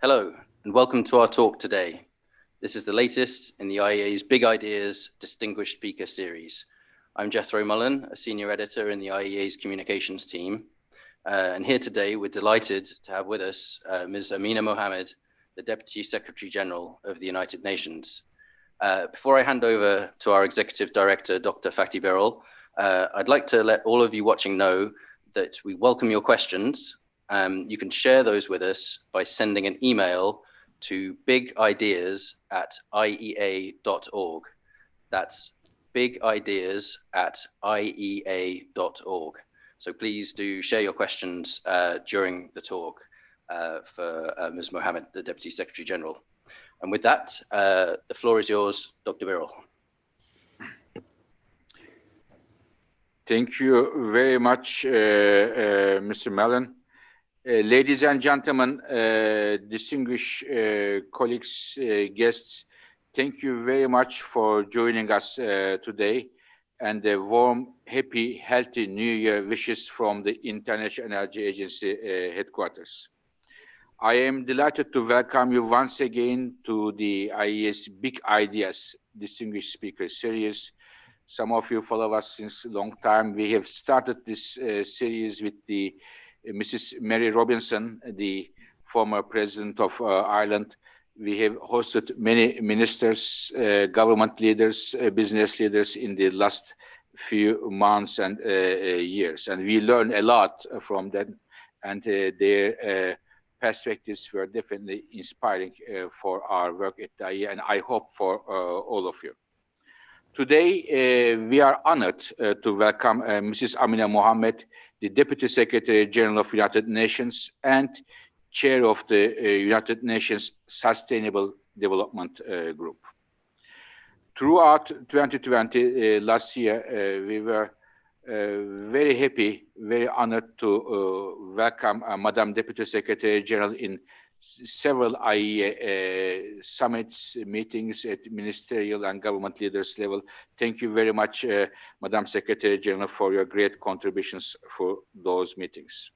Hello, and welcome to our talk today. This is the latest in the IEA's Big Ideas Distinguished Speaker Series. I'm Jethro Mullen, a senior editor in the IEA's communications team. And here today, we're delighted to have with us Ms. Amina Mohammed, the Deputy Secretary General of the United Nations. Before I hand over to our Executive Director, Dr. Fatih Birol, I'd like to let all of you watching know that we welcome your questions. You can share those with us by sending an email to bigideas@iea.org. That's bigideas@iea.org. So please do share your questions during the talk for Ms. Mohammed, the Deputy Secretary General. And with that, the floor is yours, Dr. Birol. Thank you very much, Mr. Mullen. Ladies and gentlemen, distinguished colleagues, guests, thank you very much for joining us today, and a warm, happy, healthy New Year wishes from the International Energy Agency headquarters. I am delighted to welcome you once again to the IEA's Big Ideas Distinguished Speaker Series. Some of you follow us since a long time. We have started this series with the Mrs. Mary Robinson, the former president of Ireland. We have hosted many ministers, government leaders, business leaders in the last few months and years. And we learned a lot from them, and their perspectives were definitely inspiring for our work at the IEA, and I hope for all of you. Today, we are honored to welcome Mrs. Amina Mohammed, the Deputy Secretary General of the United Nations and Chair of the United Nations Sustainable Development Group. Throughout 2020, last year, we were very happy, very honored to welcome Madam Deputy Secretary General in several IEA summits, meetings at ministerial and government leaders level. Thank you very much, Madam Secretary General, for your great contributions for those meetings.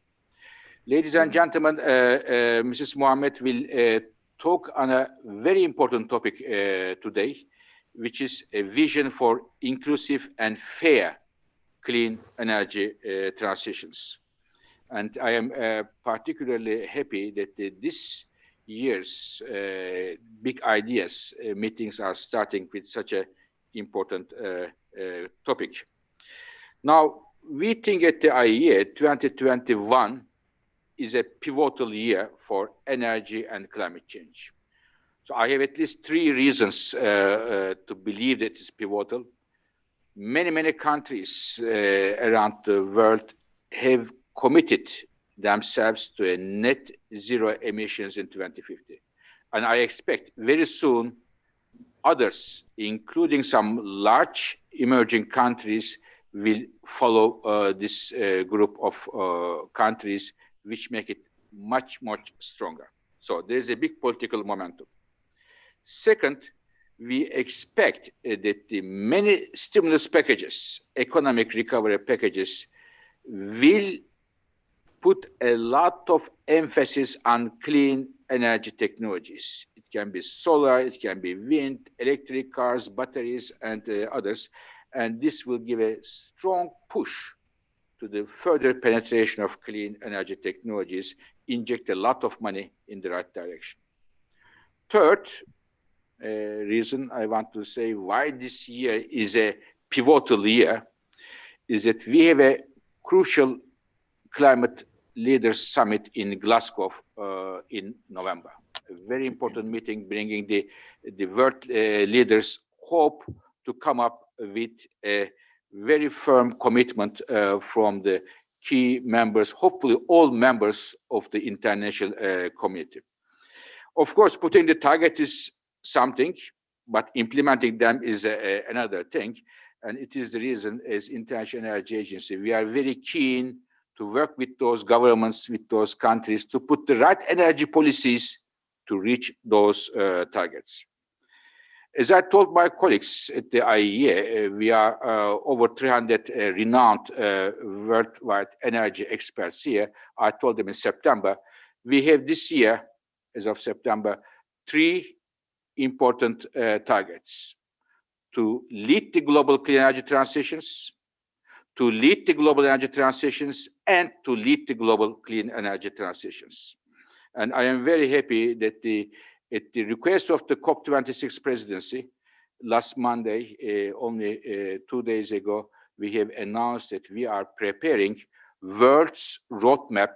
Ladies and gentlemen, Mrs. Mohammed will talk on a very important topic today, which is a vision for inclusive and fair clean energy transitions. And I am particularly happy that this year's Big Ideas meetings are starting with such an important topic. Now, we think at the IEA 2021 is a pivotal year for energy and climate change. So I have at least 3 reasons to believe that it's pivotal. Many countries around the world have committed themselves to a net zero emissions in 2050. And I expect very soon others, including some large emerging countries, will follow this group of countries, which make it much stronger. So there's a big political momentum. Second, we expect that the many stimulus packages, economic recovery packages, will put a lot of emphasis on clean energy technologies. It can be solar, it can be wind, electric cars, batteries, and others. And this will give a strong push to the further penetration of clean energy technologies, inject a lot of money in the right direction. Third reason I want to say why this year is a pivotal year is that we have a crucial climate leaders summit in Glasgow in November. A very important meeting bringing the world leaders hope to come up with a very firm commitment from the key members, hopefully all members of the international community. Of course, putting the target is something, but implementing them is another thing. And it is the reason as International Energy Agency, we are very keen to work with those governments, with those countries to put the right energy policies to reach those targets. As I told my colleagues at the IEA, we are over 300 renowned worldwide energy experts here. I told them in September, we have this year as of September, 3 important targets: to lead the global clean energy transitions, to lead the global energy transitions, and to lead the global clean energy transitions. And I am very happy that at the request of the COP26 presidency, last Monday, only 2 days ago, we have announced that we are preparing world's roadmap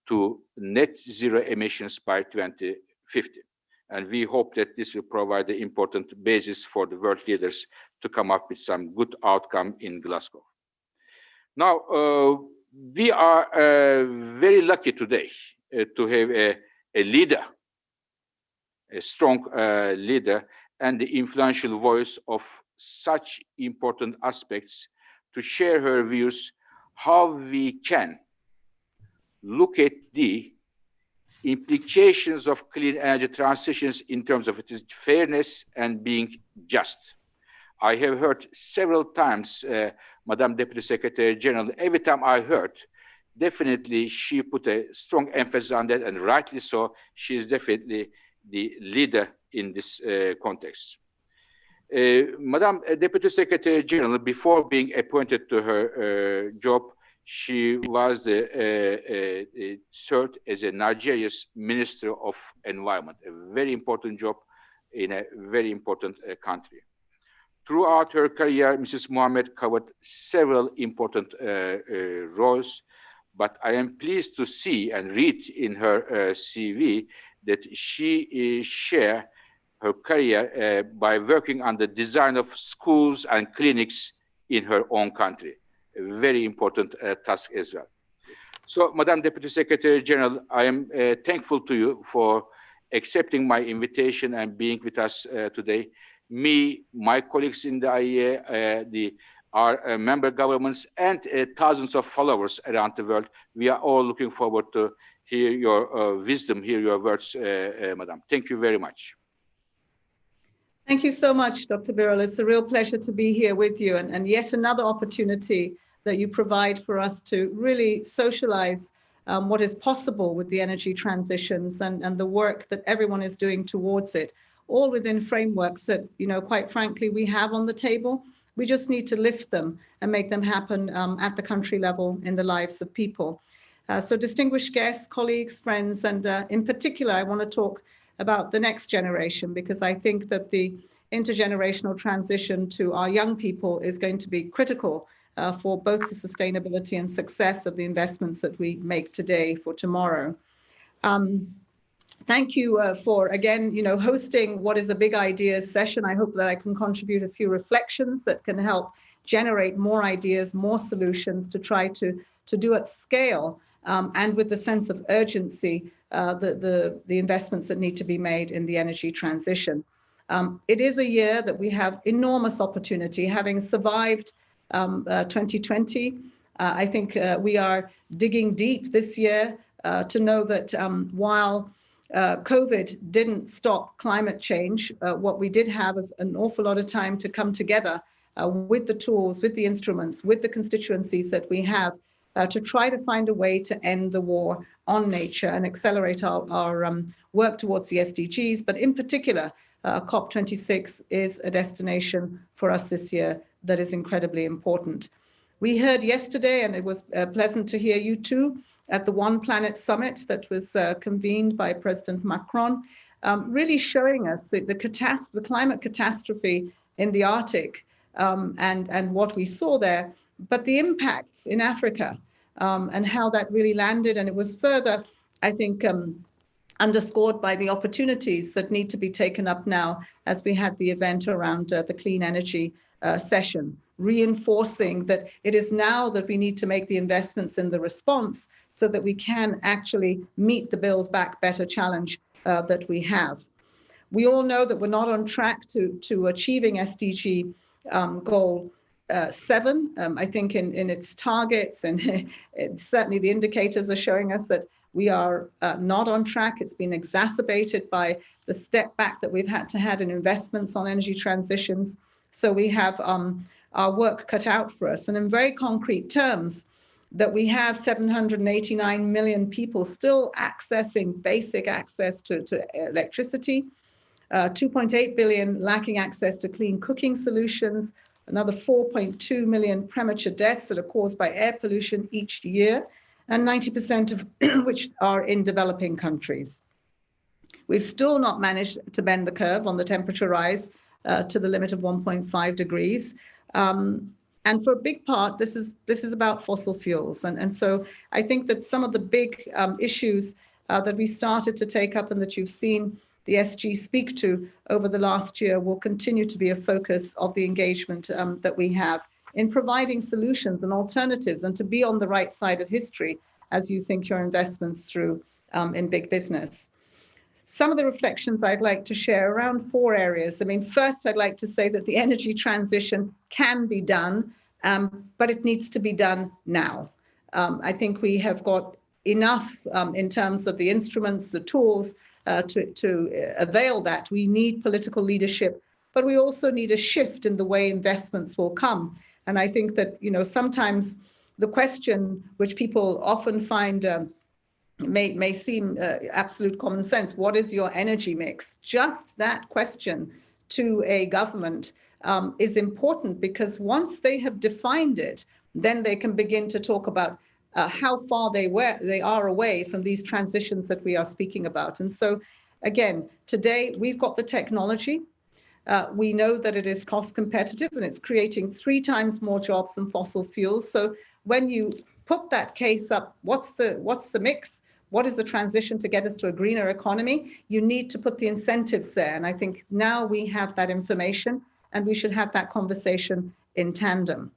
to net zero emissions by 2050. And we hope that this will provide the important basis for the world leaders to come up with some good outcome in Glasgow. Now, we are very lucky today to have a leader, a strong leader, and the influential voice of such important aspects to share her views how we can look at the implications of clean energy transitions in terms of its fairness and being just. I have heard several times, Madam Deputy Secretary General, every time I heard, definitely she put a strong emphasis on that, and rightly so. She is definitely the leader in this context. Madam Deputy Secretary General, before being appointed to her job, she was served as a Nigeria's Minister of Environment, a very important job in a very important country. Throughout her career, Mrs. Mohammed covered several important roles, but I am pleased to see and read in her CV that she shared her career by working on the design of schools and clinics in her own country. A very important task as well. So, Madam Deputy Secretary General, I am thankful to you for accepting my invitation and being with us today. Me, my colleagues in the IEA, our member governments, and thousands of followers around the world, we are all looking forward to hear your wisdom, hear your words, Madam. Thank you very much. Thank you so much, Dr. Birol. It's a real pleasure to be here with you, and yet another opportunity that you provide for us to really socialize what is possible with the energy transitions and the work that everyone is doing towards it, all within frameworks that, you know, quite frankly, we have on the table. We just need to lift them and make them happen at the country level in the lives of people. So distinguished guests, colleagues, friends, and in particular, I want to talk about the next generation, because I think that the intergenerational transition to our young people is going to be critical for both the sustainability and success of the investments that we make today for tomorrow. Thank you for, again, you know, hosting what is a big ideas session. I hope that I can contribute a few reflections that can help generate more ideas, more solutions to try to do at scale and with the sense of urgency, the investments that need to be made in the energy transition. It is a year that we have enormous opportunity, having survived 2020. I think we are digging deep this year to know that while COVID didn't stop climate change, what we did have is an awful lot of time to come together with the tools, with the instruments, with the constituencies that we have to try to find a way to end the war on nature and accelerate our work towards the SDGs. But in particular, COP26 is a destination for us this year that is incredibly important. We heard yesterday, and it was pleasant to hear you too, at the One Planet Summit that was convened by President Macron, really showing us the climate catastrophe in the Arctic and what we saw there, but the impacts in Africa and how that really landed. And it was further, I think, underscored by the opportunities that need to be taken up now as we had the event around the clean energy session, reinforcing that it is now that we need to make the investments in the response so that we can actually meet the Build Back Better challenge that we have. We all know that we're not on track to achieving SDG goal 7, I think in its targets, and certainly the indicators are showing us that we are not on track. It's been exacerbated by the step back that we've had to have in investments on energy transitions. So we have our work cut out for us. And in very concrete terms, that we have 789 million people still accessing basic access to electricity, 2.8 billion lacking access to clean cooking solutions, another 4.2 million premature deaths that are caused by air pollution each year, and 90% of which are in developing countries. We've still not managed to bend the curve on the temperature rise to the limit of 1.5 degrees. And for a big part, this is about fossil fuels. And so I think that some of the big issues that we started to take up and that you've seen the SG speak to over the last year will continue to be a focus of the engagement that we have in providing solutions and alternatives, and to be on the right side of history as you think your investments through in big business. Some of the reflections I'd like to share around 4 areas. I mean, first, I'd like to say that the energy transition can be done, but it needs to be done now. I think we have got enough in terms of the instruments, the tools to avail that. We need political leadership, but we also need a shift in the way investments will come. And I think that, you know, sometimes the question which people often find may seem absolute common sense. What is your energy mix? Just that question to a government is important, because once they have defined it, then they can begin to talk about how far they are away from these transitions that we are speaking about. And so, again, today we've got the technology. We know that it is cost competitive and it's creating 3 times more jobs than fossil fuels. So when you put that case up, what's the mix? What is the transition to get us to a greener economy? You need to put the incentives there. And I think now we have that information and we should have that conversation in tandem.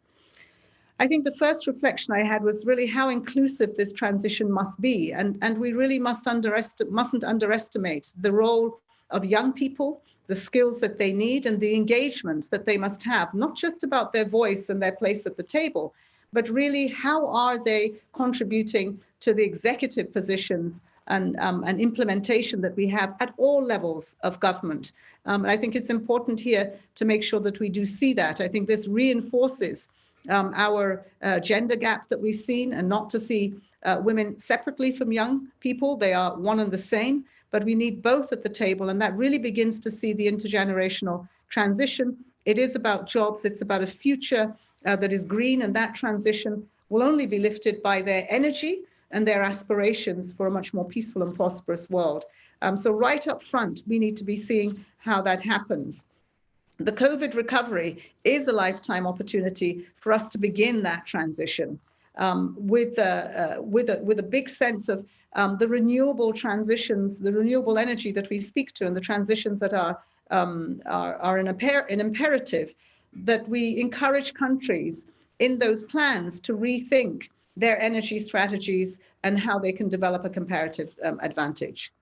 I think the first reflection I had was really how inclusive this transition must be. And we really mustn't underestimate the role of young people, the skills that they need, and the engagement that they must have, not just about their voice and their place at the table, but really how are they contributing to the executive positions and implementation that we have at all levels of government. I think it's important here to make sure that we do see that. I think this reinforces our gender gap that we've seen, and not to see women separately from young people. They are one and the same, but we need both at the table, and that really begins to see the intergenerational transition. It is about jobs. It's about a future that is green, and that transition will only be lifted by their energy and their aspirations for a much more peaceful and prosperous world. So right up front, we need to be seeing how that happens. The COVID recovery is a lifetime opportunity for us to begin that transition with a big sense of the renewable transitions, the renewable energy that we speak to, and the transitions that are an imperative, that we encourage countries in those plans to rethink their energy strategies and how they can develop a comparative advantage.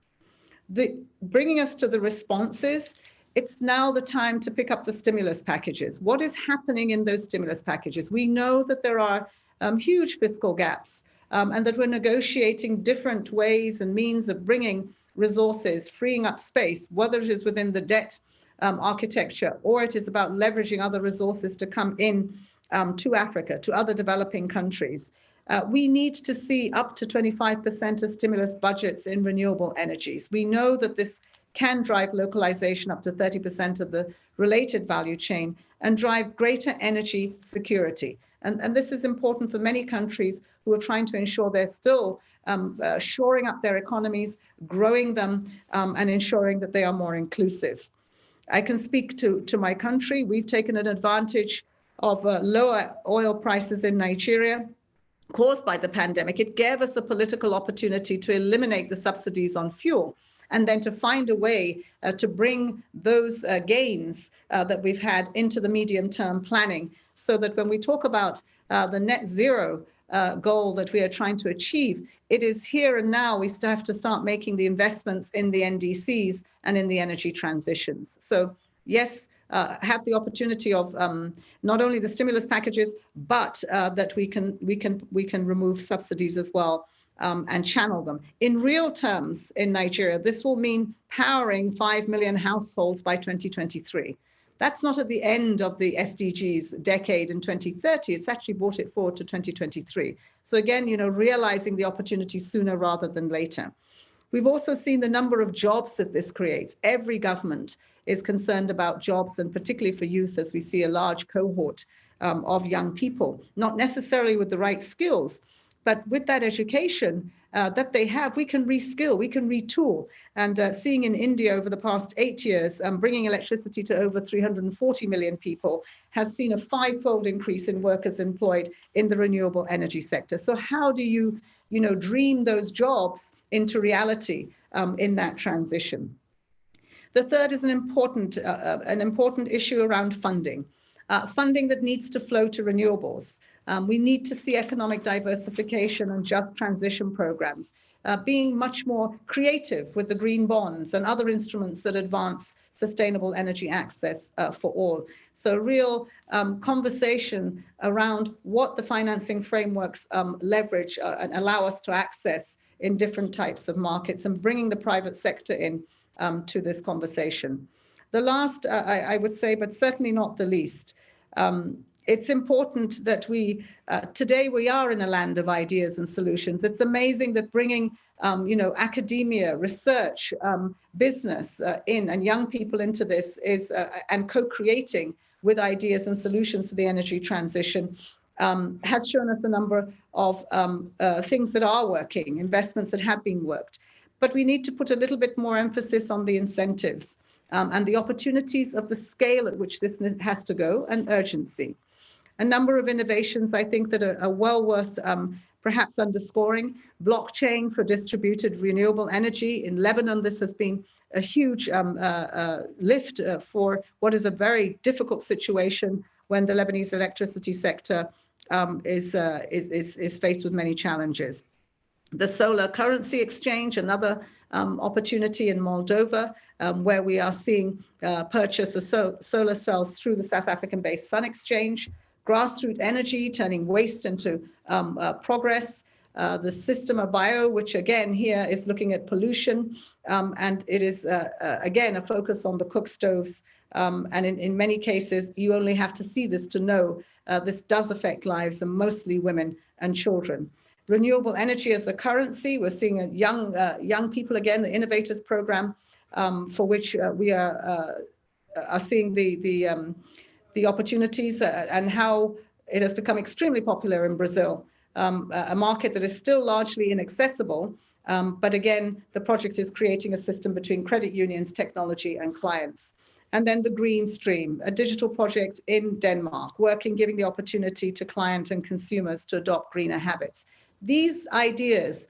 Bringing us to the responses, it's now the time to pick up the stimulus packages. What is happening in those stimulus packages? We know that there are huge fiscal gaps and that we're negotiating different ways and means of bringing resources, freeing up space, whether it is within the debt architecture or it is about leveraging other resources to come in to Africa, to other developing countries. We need to see up to 25% of stimulus budgets in renewable energies. We know that this can drive localization up to 30% of the related value chain and drive greater energy security. And this is important for many countries who are trying to ensure they're still shoring up their economies, growing them, and ensuring that they are more inclusive. I can speak to my country. We've taken an advantage of lower oil prices in Nigeria caused by the pandemic. It gave us a political opportunity to eliminate the subsidies on fuel and then to find a way to bring those gains that we've had into the medium-term planning, so that when we talk about the net zero goal that we are trying to achieve, it is here and now we still have to start making the investments in the NDCs and in the energy transitions. So yes, have the opportunity of not only the stimulus packages, but that we can remove subsidies as well and channel them. In real terms, in Nigeria, this will mean powering 5 million households by 2023. That's not at the end of the SDGs decade in 2030. It's actually brought it forward to 2023. So again, realizing the opportunity sooner rather than later. We've also seen the number of jobs that this creates. Every government is concerned about jobs, and particularly for youth, as we see a large cohort of young people, not necessarily with the right skills, but with that education that they have, we can reskill, we can retool. And seeing in India over the past 8 years, bringing electricity to over 340 million people has seen a 5-fold increase in workers employed in the renewable energy sector. So how do you, dream those jobs into reality in that transition? The third is an important issue around funding. Funding that needs to flow to renewables. We need to see economic diversification and just transition programs, being much more creative with the green bonds and other instruments that advance sustainable energy access for all. So real conversation around what the financing frameworks leverage and allow us to access in different types of markets, and bringing the private sector in to this conversation. The last, I would say, but certainly not the least, it's important that today we are in a land of ideas and solutions. It's amazing that bringing, academia, research, business in, and young people into this is, and co-creating with ideas and solutions to the energy transition has shown us a number of things that are working, investments that have been worked. But we need to put a little bit more emphasis on the incentives and the opportunities of the scale at which this has to go, and urgency. A number of innovations, I think, that are well worth perhaps underscoring. Blockchain for distributed renewable energy. In Lebanon, this has been a huge lift for what is a very difficult situation when the Lebanese electricity sector is faced with many challenges. The solar currency exchange, another opportunity in Moldova, where we are seeing purchase of solar cells through the South African-based Sun Exchange. Grassroots energy, turning waste into progress. The system of bio, which again here is looking at pollution, and it is again a focus on the cook stoves. And in many cases, you only have to see this to know this does affect lives, and mostly women and children. Renewable energy as a currency, we're seeing a young people, again, the Innovators Program, for which we are seeing the opportunities and how it has become extremely popular in Brazil, a market that is still largely inaccessible. But again, the project is creating a system between credit unions, technology, and clients. And then the Green Stream, a digital project in Denmark, giving the opportunity to clients and consumers to adopt greener habits. These ideas,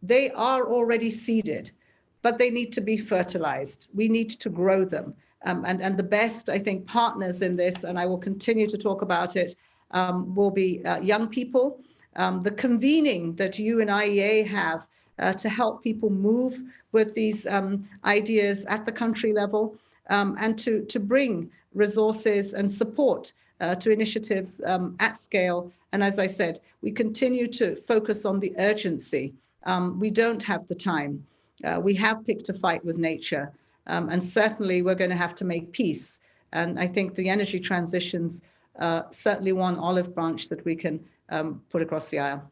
they are already seeded, but they need to be fertilized. We need to grow them. And the best, I think, partners in this, and I will continue to talk about it, will be young people. The convening that you and IEA have to help people move with these ideas at the country level, and to bring resources and support to initiatives at scale. And as I said, we continue to focus on the urgency. We don't have the time. We have picked a fight with nature. And certainly we're going to have to make peace. And I think the energy transition's certainly one olive branch that we can put across the aisle.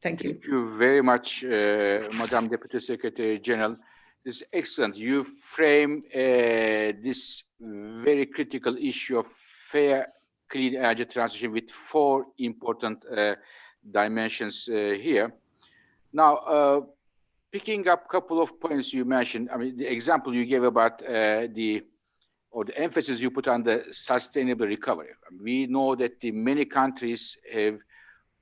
Thank you. Thank you very much, Madam Deputy Secretary General. This is excellent. You frame this very critical issue of fair, clean energy transition with 4 important dimensions here. Now, picking up a couple of points you mentioned, I mean, the example you gave about the emphasis you put on the sustainable recovery. We know that many countries have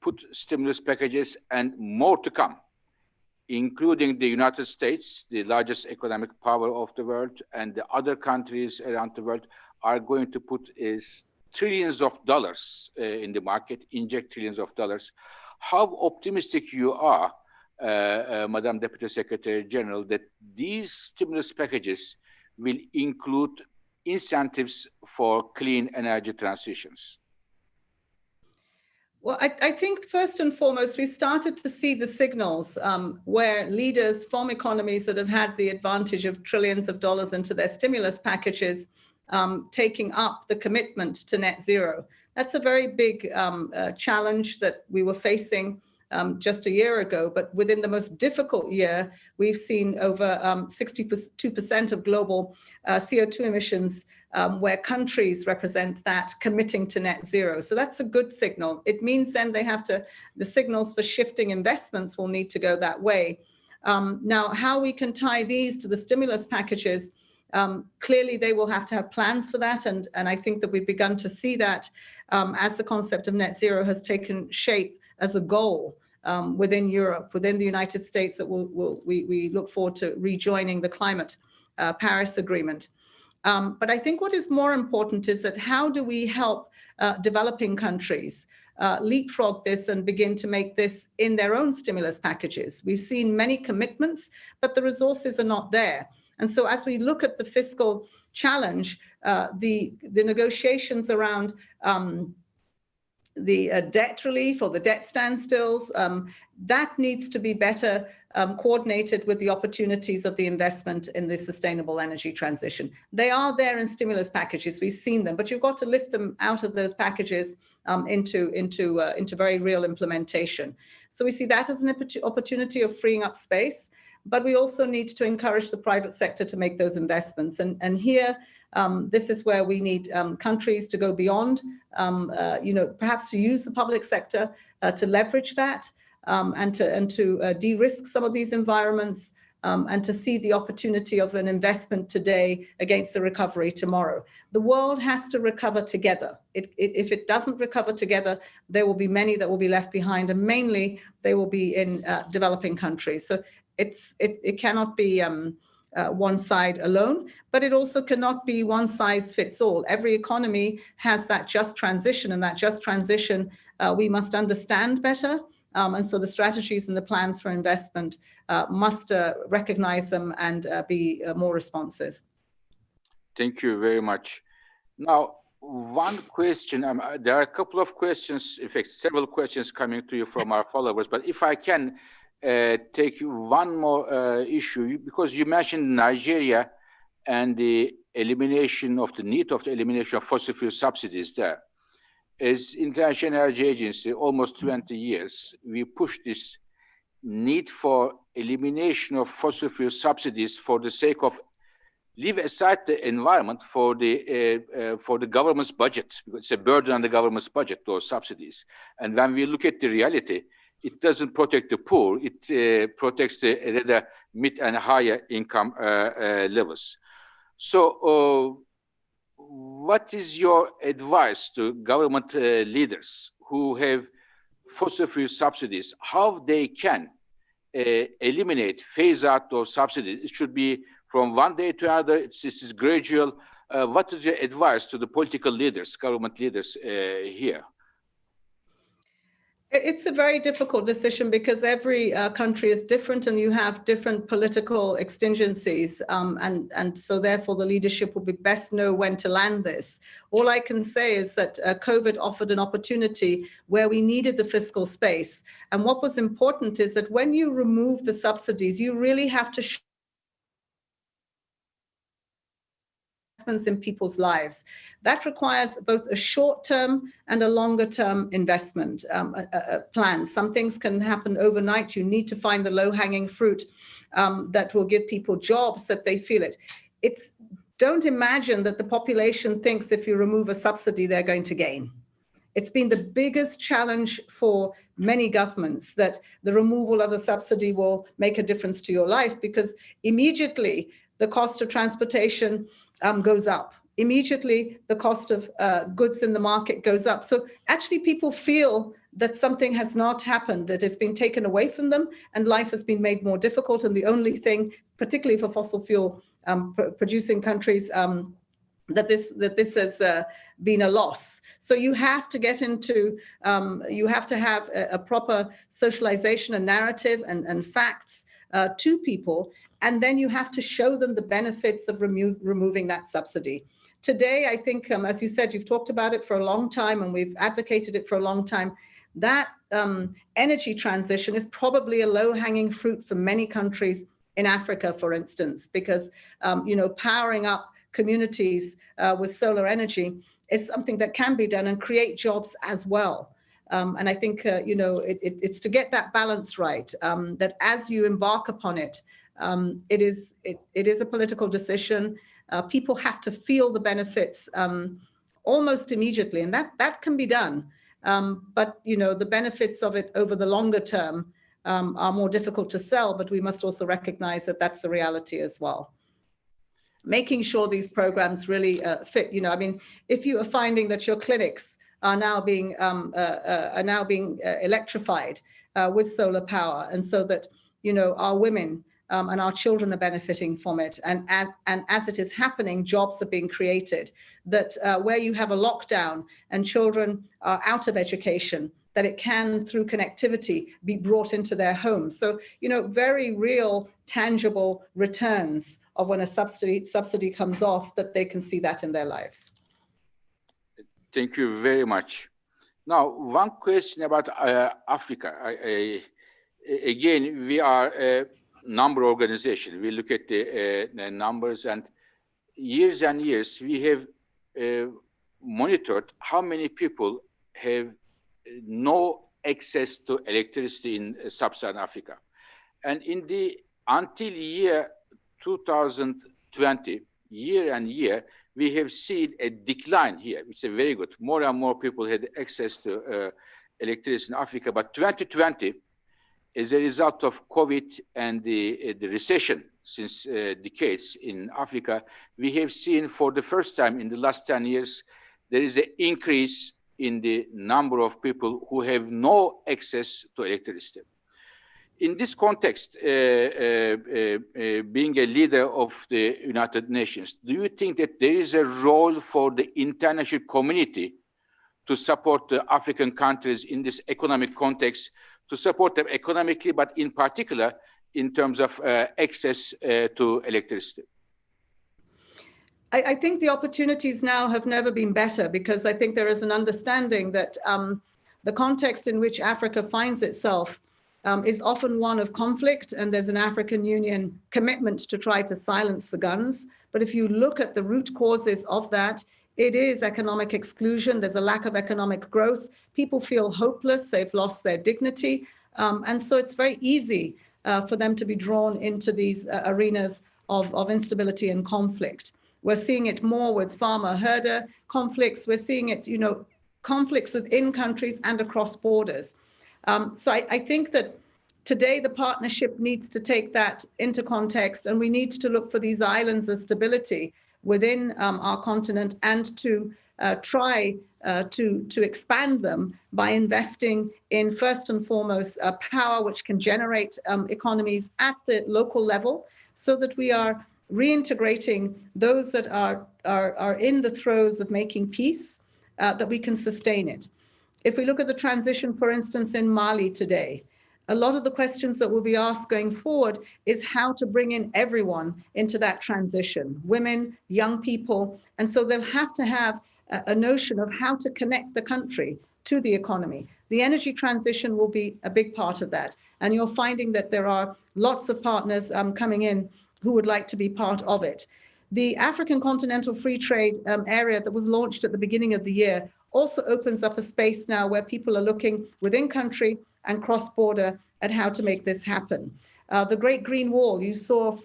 put stimulus packages and more to come, including the United States, the largest economic power of the world, and the other countries around the world are going to put trillions of dollars in the market, inject trillions of dollars. How optimistic you are, Madam Deputy Secretary General, that these stimulus packages will include incentives for clean energy transitions? Well, I think first and foremost, we've started to see the signals where leaders from economies that have had the advantage of trillions of dollars into their stimulus packages taking up the commitment to net zero. That's a very big challenge that we were facing just a year ago, but within the most difficult year, we've seen over 62% of global CO2 emissions where countries represent that committing to net zero. So that's a good signal. It means then the signals for shifting investments will need to go that way. Now, how we can tie these to the stimulus packages, clearly they will have to have plans for that. And I think that we've begun to see that as the concept of net zero has taken shape as a goal within Europe, within the United States, that we look forward to rejoining the climate Paris Agreement. But I think what is more important is that how do we help developing countries leapfrog this and begin to make this in their own stimulus packages? We've seen many commitments, but the resources are not there. And so as we look at the fiscal challenge, the negotiations around the debt relief or the debt standstills, that needs to be better coordinated with the opportunities of the investment in the sustainable energy transition. They are there in stimulus packages, we've seen them, but you've got to lift them out of those packages into very real implementation. So we see that as an opportunity of freeing up space, but we also need to encourage the private sector to make those investments. And here, this is where we need countries to go beyond, perhaps to use the public sector to leverage that and to de-risk some of these environments and to see the opportunity of an investment today against the recovery tomorrow. The world has to recover together. If it doesn't recover together, there will be many that will be left behind, and mainly they will be in developing countries. So it cannot be one side alone, but it also cannot be one size fits all. Every economy has that just transition, and that just transition we must understand better. And so the strategies and the plans for investment must recognize them and be more responsive. Thank you very much. Now, one question, there are a couple of questions, in fact, several questions coming to you from our followers, but if I can take one more issue, because you mentioned Nigeria and the elimination of the need of the elimination of fossil fuel subsidies there. As International Energy Agency, almost 20 years, we pushed this need for elimination of fossil fuel subsidies for the sake of leave aside the environment for the government's budget. It's a burden on the government's budget, those subsidies. And when we look at the reality, it doesn't protect the poor, it protects the rather mid and higher income levels. So what is your advice to government leaders who have fossil fuel subsidies, how they can eliminate, phase out those subsidies? It should be from one day to another, this is gradual. What is your advice to the political leaders, government leaders here? It's a very difficult decision because every country is different and you have different political exigencies. And so therefore the leadership will be best know when to land this. All I can say is that COVID offered an opportunity where we needed the fiscal space. And what was important is that when you remove the subsidies, you really have to in people's lives. That requires both a short-term and a longer-term investment plan. Some things can happen overnight. You need to find the low-hanging fruit that will give people jobs that they feel it. Don't imagine that the population thinks if you remove a subsidy, they're going to gain. It's been the biggest challenge for many governments that the removal of a subsidy will make a difference to your life, because immediately the cost of transportation goes up. Immediately, the cost of goods in the market goes up. So actually, people feel that something has not happened, that it's been taken away from them, and life has been made more difficult. And the only thing, particularly for fossil fuel producing countries, that this has been a loss. So you have to get into, you have to have a proper socialization and narrative and facts to people. And then you have to show them the benefits of removing that subsidy. Today, I think, as you said, you've talked about it for a long time and we've advocated it for a long time. That energy transition is probably a low-hanging fruit for many countries in Africa, for instance, because, powering up communities with solar energy is something that can be done and create jobs as well. And I think, it's to get that balance right, that as you embark upon it, it is a political decision. People have to feel the benefits almost immediately, and that can be done. But, the benefits of it over the longer term are more difficult to sell, but we must also recognize that that's the reality as well. Making sure these programs really fit, if you are finding that your clinics are now being electrified with solar power, and so that our women and our children are benefiting from it, and as it is happening, jobs are being created. That where you have a lockdown and children are out of education, that it can, through connectivity, be brought into their homes. So very real, tangible returns of when a subsidy comes off, that they can see that in their lives. Thank you very much. Now, one question about Africa. Again, we are a number organization. We look at the numbers, and years we have monitored how many people have no access to electricity in Sub-Saharan Africa. And until year 2020, year and year, we have seen a decline here, which is very good. More and more people had access to electricity in Africa. But 2020, as a result of COVID and the recession since decades in Africa, we have seen for the first time in the last 10 years, there is an increase in the number of people who have no access to electricity. In this context, being a leader of the United Nations, do you think that there is a role for the international community to support the African countries in this economic context, to support them economically, but in particular in terms of access to electricity? I think the opportunities now have never been better, because I think there is an understanding that the context in which Africa finds itself is often one of conflict, and there's an African Union commitment to try to silence the guns. But if you look at the root causes of that, it is economic exclusion. There's a lack of economic growth. People feel hopeless. They've lost their dignity. And so it's very easy for them to be drawn into these arenas of instability and conflict. We're seeing it more with farmer-herder conflicts. We're seeing it, conflicts within countries and across borders. So I think that today the partnership needs to take that into context, and we need to look for these islands of stability within our continent, and to try to expand them by investing in, first and foremost, power which can generate economies at the local level, so that we are reintegrating those that are in the throes of making peace, that we can sustain it. If we look at the transition, for instance, in Mali today, a lot of the questions that will be asked going forward is how to bring in everyone into that transition, women, young people. And so they'll have to have a notion of how to connect the country to the economy. The energy transition will be a big part of that. And you're finding that there are lots of partners coming in who would like to be part of it. The African Continental Free Trade area that was launched at the beginning of the year also opens up a space now where people are looking within country and cross-border at how to make this happen. The Great Green Wall, you saw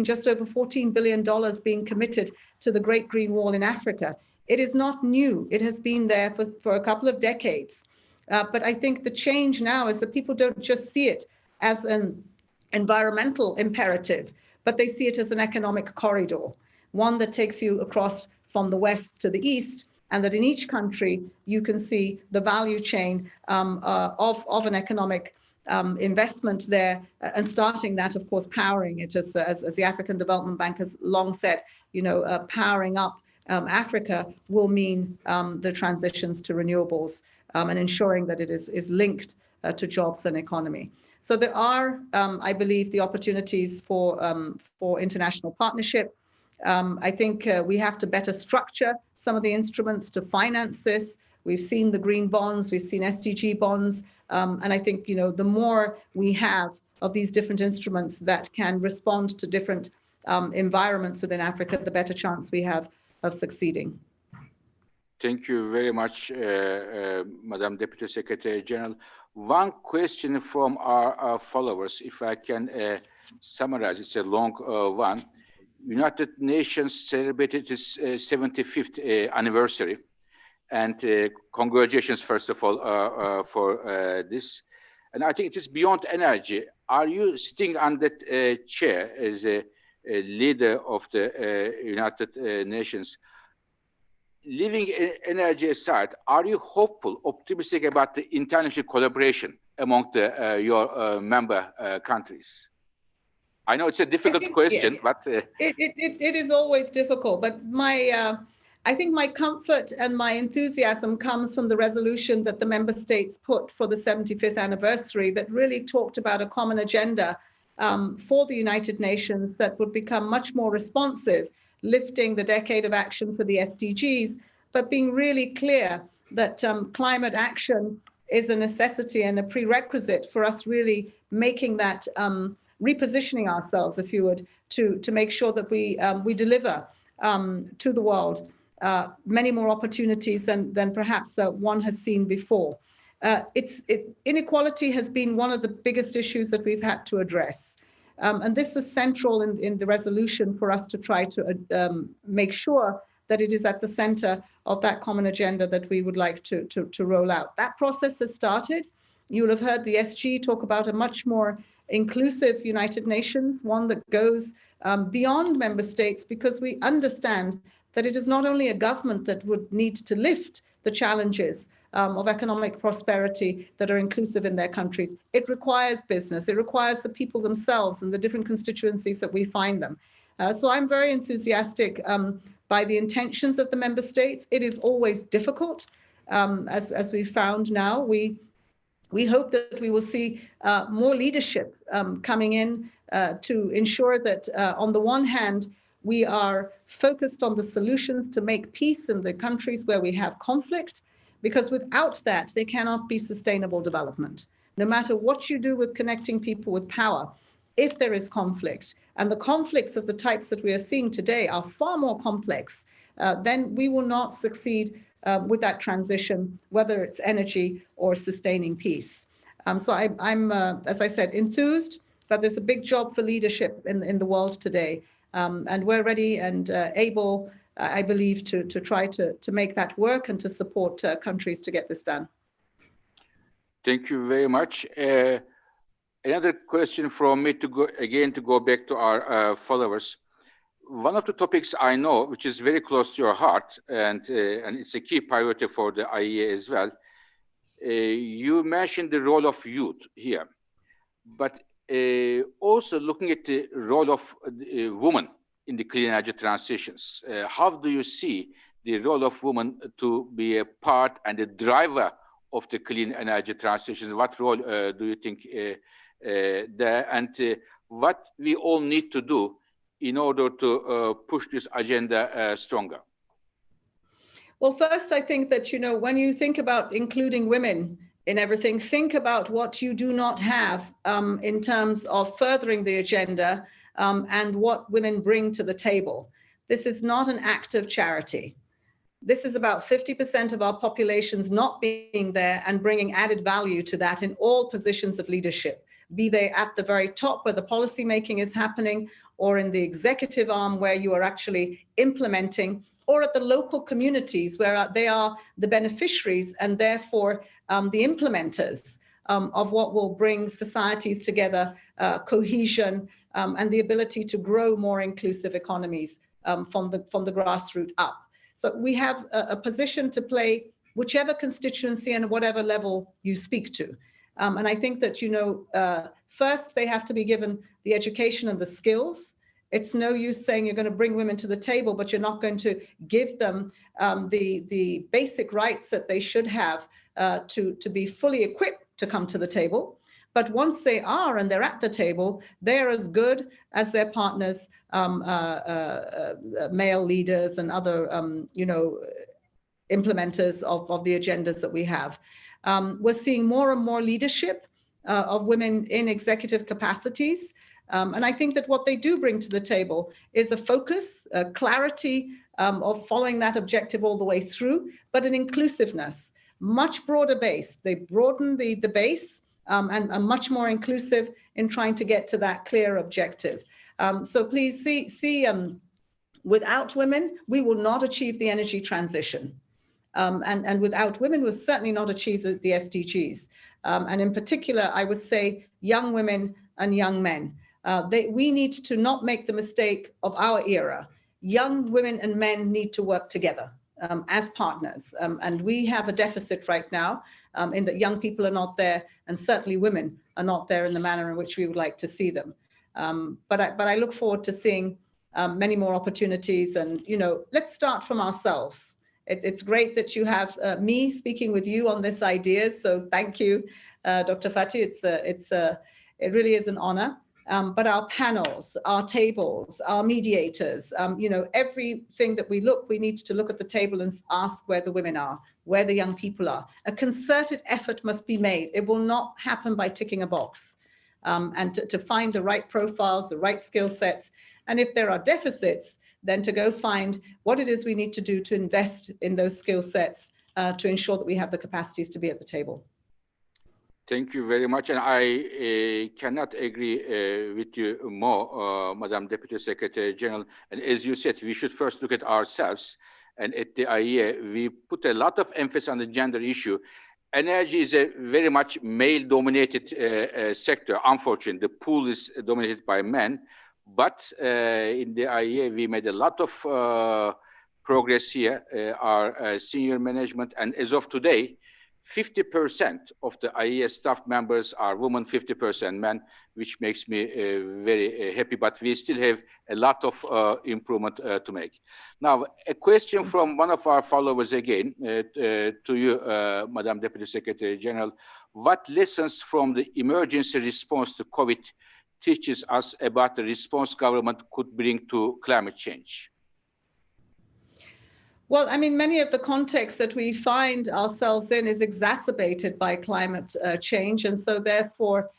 just over $14 billion being committed to the Great Green Wall in Africa. It is not new. It has been there for a couple of decades. But I think the change now is that people don't just see it as an environmental imperative, but they see it as an economic corridor, one that takes you across from the west to the east, and that in each country you can see the value chain of an economic investment there, and starting that, of course, powering it, as the African Development Bank has long said, powering up Africa will mean the transitions to renewables and ensuring that it is linked to jobs and economy. So there are, I believe, the opportunities for international partnership. I think we have to better structure some of the instruments to finance this. We've seen the green bonds, we've seen SDG bonds, and I think the more we have of these different instruments that can respond to different environments within Africa, the better chance we have of succeeding. Thank you very much, Madam Deputy Secretary General. One question from our followers, if I can summarize, it's a long one. United Nations celebrated its 75th anniversary, and congratulations, first of all, for this. And I think it is beyond energy. Are you sitting on that chair as a leader of the United Nations? Leaving energy aside, are you hopeful, optimistic about the international collaboration among your member countries? I know it's a difficult question, but it is always difficult. But I think my comfort and my enthusiasm comes from the resolution that the member states put for the 75th anniversary that really talked about a common agenda for the United Nations that would become much more responsive, lifting the decade of action for the SDGs, but being really clear that climate action is a necessity and a prerequisite for us really making that, repositioning ourselves, if you would, to make sure that we deliver to the world many more opportunities than perhaps one has seen before. Inequality has been one of the biggest issues that we've had to address. And this was central in the resolution for us to try to make sure that it is at the center of that common agenda that we would like to roll out. That process has started. You'll have heard the SG talk about a much more inclusive United Nations, one that goes beyond member states, because we understand that it is not only a government that would need to lift the challenges of economic prosperity that are inclusive in their countries. It requires business. It requires the people themselves and the different constituencies that we find them. So I'm very enthusiastic by the intentions of the member states. It is always difficult, as we found now. We hope that we will see more leadership coming in to ensure that on the one hand, we are focused on the solutions to make peace in the countries where we have conflict, because without that, there cannot be sustainable development. No matter what you do with connecting people with power, if there is conflict, and the conflicts of the types that we are seeing today are far more complex, then we will not succeed with that transition, whether it's energy or sustaining peace. So I'm as I said, enthused, but there's a big job for leadership in the world today. And we're ready and able, I believe, to try to make that work and to support countries to get this done. Thank you very much. Another question from me to go back to our followers. One of the topics I know, which is very close to your heart, and it's a key priority for the IEA as well. You mentioned the role of youth here, but also looking at the role of women in the clean energy transitions. How do you see the role of women to be a part and a driver of the clean energy transitions? What role do you think there, and what we all need to do in order to push this agenda stronger? Well, first, I think that, when you think about including women in everything, think about what you do not have in terms of furthering the agenda and what women bring to the table. This is not an act of charity. This is about 50% of our populations not being there and bringing added value to that in all positions of leadership, be they at the very top where the policy making is happening, or in the executive arm where you are actually implementing, or at the local communities where they are the beneficiaries and therefore the implementers of what will bring societies together, cohesion, and the ability to grow more inclusive economies from the grassroots up. So we have a position to play, whichever constituency and whatever level you speak to. And I think that, first they have to be given the education and the skills. It's no use saying you're going to bring women to the table, but you're not going to give them the basic rights that they should have to be fully equipped to come to the table. But once they are and they're at the table, they're as good as their partners, male leaders and other, implementers of the agendas that we have. We're seeing more and more leadership of women in executive capacities. And I think that what they do bring to the table is a focus, a clarity of following that objective all the way through, but an inclusiveness, much broader base. They broaden the base and are much more inclusive in trying to get to that clear objective. So please see without women, we will not achieve the energy transition. And without women, we'll certainly not achieve the SDGs. And in particular, I would say young women and young men. We need to not make the mistake of our era. Young women and men need to work together as partners. And we have a deficit right now in that young people are not there, and certainly women are not there in the manner in which we would like to see them. But I look forward to seeing many more opportunities. And, let's start from ourselves. It's great that you have me speaking with you on this idea. So thank you, Dr. Fatih. It really is an honor. But our panels, our tables, our mediators, everything that we need to look at the table and ask where the women are, where the young people are. A concerted effort must be made. It will not happen by ticking a box. And to find the right profiles, the right skill sets. And if there are deficits, then to go find what it is we need to do to invest in those skill sets to ensure that we have the capacities to be at the table. Thank you very much. And I cannot agree with you more, Madam Deputy Secretary General. And as you said, we should first look at ourselves. And at the IEA, we put a lot of emphasis on the gender issue. Energy is a very much male-dominated sector. Unfortunately, the pool is dominated by men. But in the IEA, we made a lot of progress here, our senior management. And as of today, 50% of the IEA staff members are women, 50% men, which makes me very happy. But we still have a lot of improvement to make. Now, a question from one of our followers again to you, Madam Deputy Secretary General. What lessons from the emergency response to COVID teaches us about the response government could bring to climate change? Well, I mean, many of the contexts that we find ourselves in is exacerbated by climate change. And so therefore,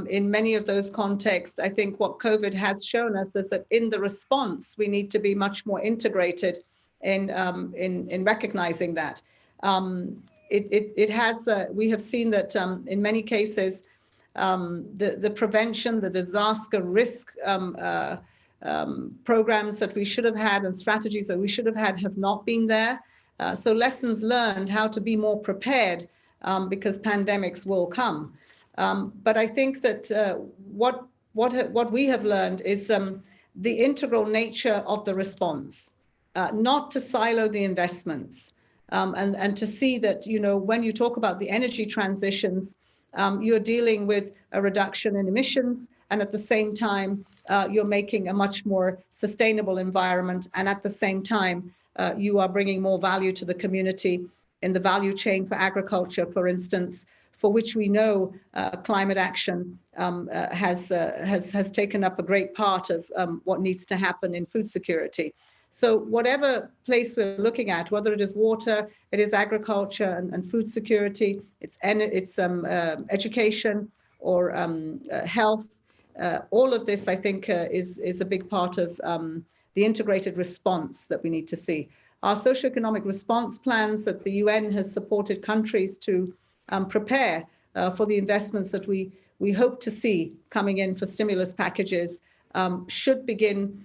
in many of those contexts, I think what COVID has shown us is that in the response, we need to be much more integrated in recognizing that. We have seen that in many cases, the prevention, the disaster risk programs that we should have had and strategies that we should have not been there. So lessons learned, how to be more prepared because pandemics will come. But I think that what we have learned is the integral nature of the response, not to silo the investments and to see that, when you talk about the energy transitions, you're dealing with a reduction in emissions, and at the same time, you're making a much more sustainable environment. And at the same time, you are bringing more value to the community in the value chain for agriculture, for instance, for which we know climate action has taken up a great part of what needs to happen in food security. So whatever place we're looking at, whether it is water, it is agriculture and food security, it's education or health, all of this, I think, is a big part of the integrated response that we need to see. Our socioeconomic response plans that the UN has supported countries to prepare for the investments that we hope to see coming in for stimulus packages should begin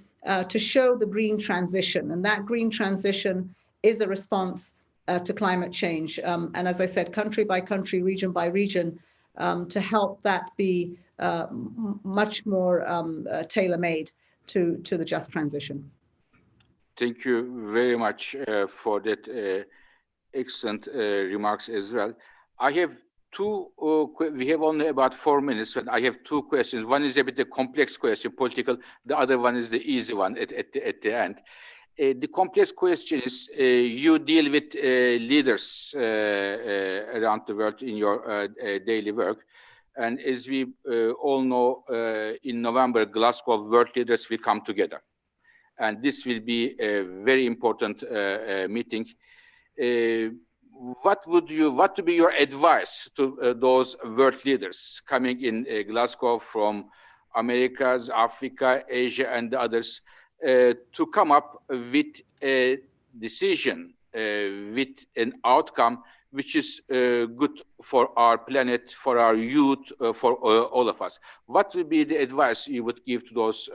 to show the green transition. And that green transition is a response to climate change. And as I said, country by country, region by region, to help that be much more tailor-made to the just transition. Thank you very much for that excellent remarks as well. I have we have only about 4 minutes, and I have 2 questions. One is a bit a complex question, political. The other one is the easy one at the end. The complex question is, you deal with leaders around the world in your daily work. And as we all know, in November, Glasgow world leaders will come together. And this will be a very important meeting. What would be your advice to those world leaders coming in Glasgow from Americas, Africa, Asia, and the others to come up with a decision, with an outcome which is good for our planet, for our youth, for all of us. What would be the advice you would give to those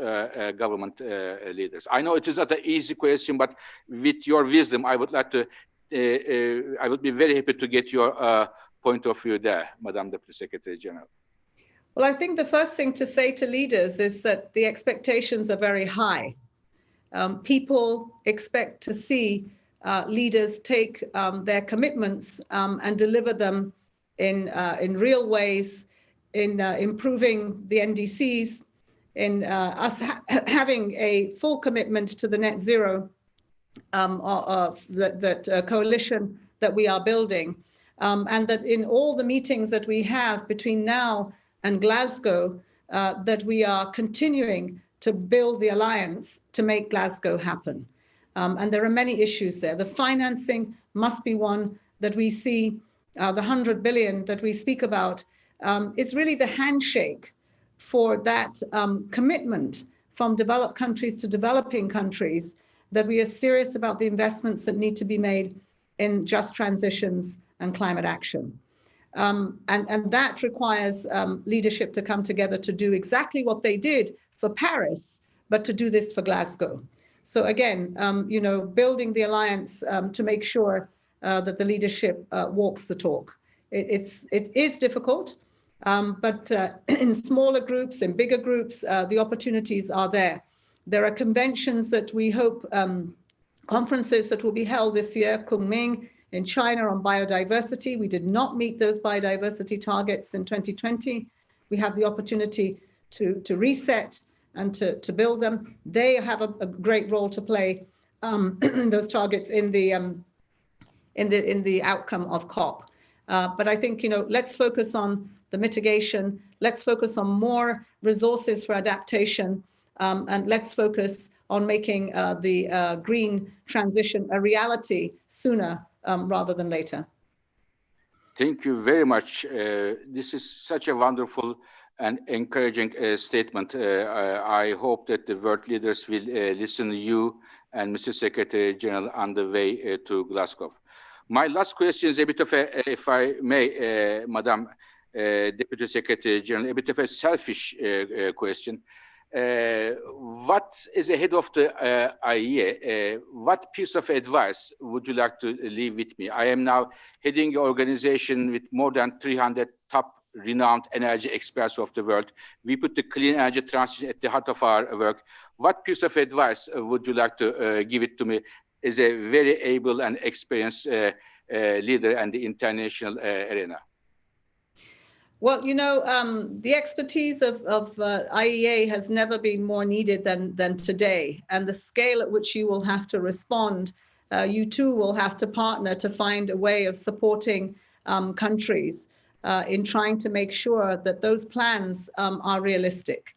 government leaders? I know it is not an easy question, but with your wisdom, I would like to, I would be very happy to get your point of view there, Madam Deputy Secretary General. Well, I think the first thing to say to leaders is that the expectations are very high. People expect to see leaders take their commitments and deliver them in real ways, in improving the NDCs, in us having a full commitment to the net zero coalition that we are building, and that in all the meetings that we have between now and Glasgow, that we are continuing to build the alliance to make Glasgow happen. And there are many issues there. The financing must be one that we see. The 100 billion that we speak about is really the handshake for that commitment from developed countries to developing countries, that we are serious about the investments that need to be made in just transitions and climate action. And that requires leadership to come together to do exactly what they did for Paris, but to do this for Glasgow. So again, you know, building the alliance to make sure that the leadership walks the talk. It is difficult, but in smaller groups, in bigger groups, the opportunities are there. There are conventions that we hope, conferences that will be held this year, Kunming in China on biodiversity. We did not meet those biodiversity targets in 2020. We have the opportunity to reset and to build them. They have a great role to play in those targets in the outcome of COP. But I think, you know, let's focus on the mitigation. Let's focus on more resources for adaptation, and let's focus on making the green transition a reality sooner rather than later. Thank you very much. This is such a wonderful and encouraging statement. I hope that the world leaders will listen to you and Mr. Secretary General on the way to Glasgow. My last question is a bit of a, if I may, Madam Deputy Secretary General, a bit of a selfish question. What is ahead of the IEA? What piece of advice would you like to leave with me? I am now heading an organization with more than 300 top renowned energy experts of the world. We put the clean energy transition at the heart of our work. What piece of advice would you like to give it to me as a very able and experienced leader in the international arena? Well, you know, the expertise of IEA has never been more needed than today. And the scale at which you will have to respond, you too will have to partner to find a way of supporting countries in trying to make sure that those plans are realistic.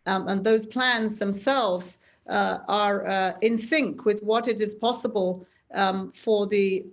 And those plans themselves are in sync with what it is possible for the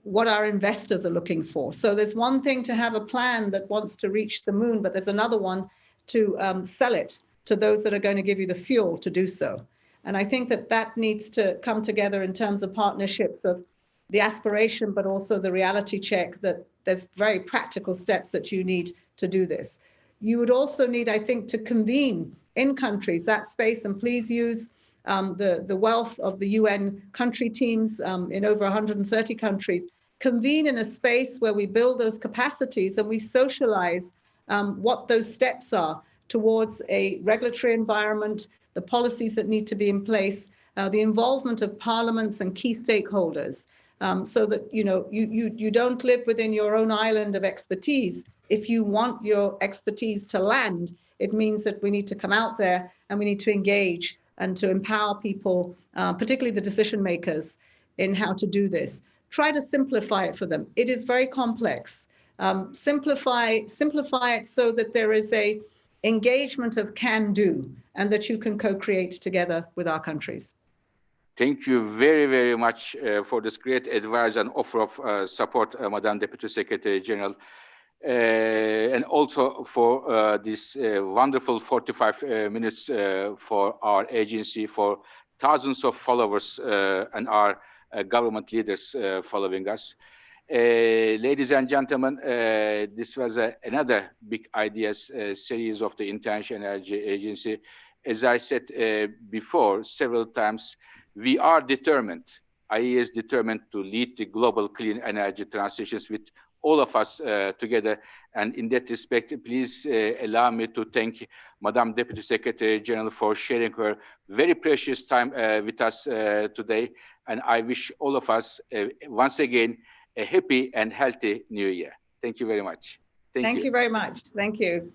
what our investors are looking for. So there's one thing to have a plan that wants to reach the moon, but there's another one to sell it to those that are going to give you the fuel to do so. And I think that that needs to come together in terms of partnerships of the aspiration, but also the reality check that there's very practical steps that you need to do this. You would also need, I think, to convene in countries that space, and please use the wealth of the UN country teams in over 130 countries, convene in a space where we build those capacities and we socialize what those steps are towards a regulatory environment, the policies that need to be in place, the involvement of parliaments and key stakeholders, so that you don't live within your own island of expertise. If you want your expertise to land, it means that we need to come out there and we need to engage and to empower people, particularly the decision makers, in how to do this. Try to simplify it for them. It is very complex. Simplify it so that there is a engagement of can do and that you can co-create together with our countries. Thank you very, very much for this great advice and offer of support, Madam Deputy Secretary General. and also for this wonderful 45 minutes for our agency, for thousands of followers and our government leaders following us. Ladies and gentlemen, this was another Big Ideas series of the International Energy Agency. As I said before several times, we are determined, IEA is determined to lead the global clean energy transitions with all of us together. And in that respect, please allow me to thank Madam Deputy Secretary General for sharing her very precious time with us today. And I wish all of us, once again, a happy and healthy New Year. Thank you very much. Thank you very much. Thank you.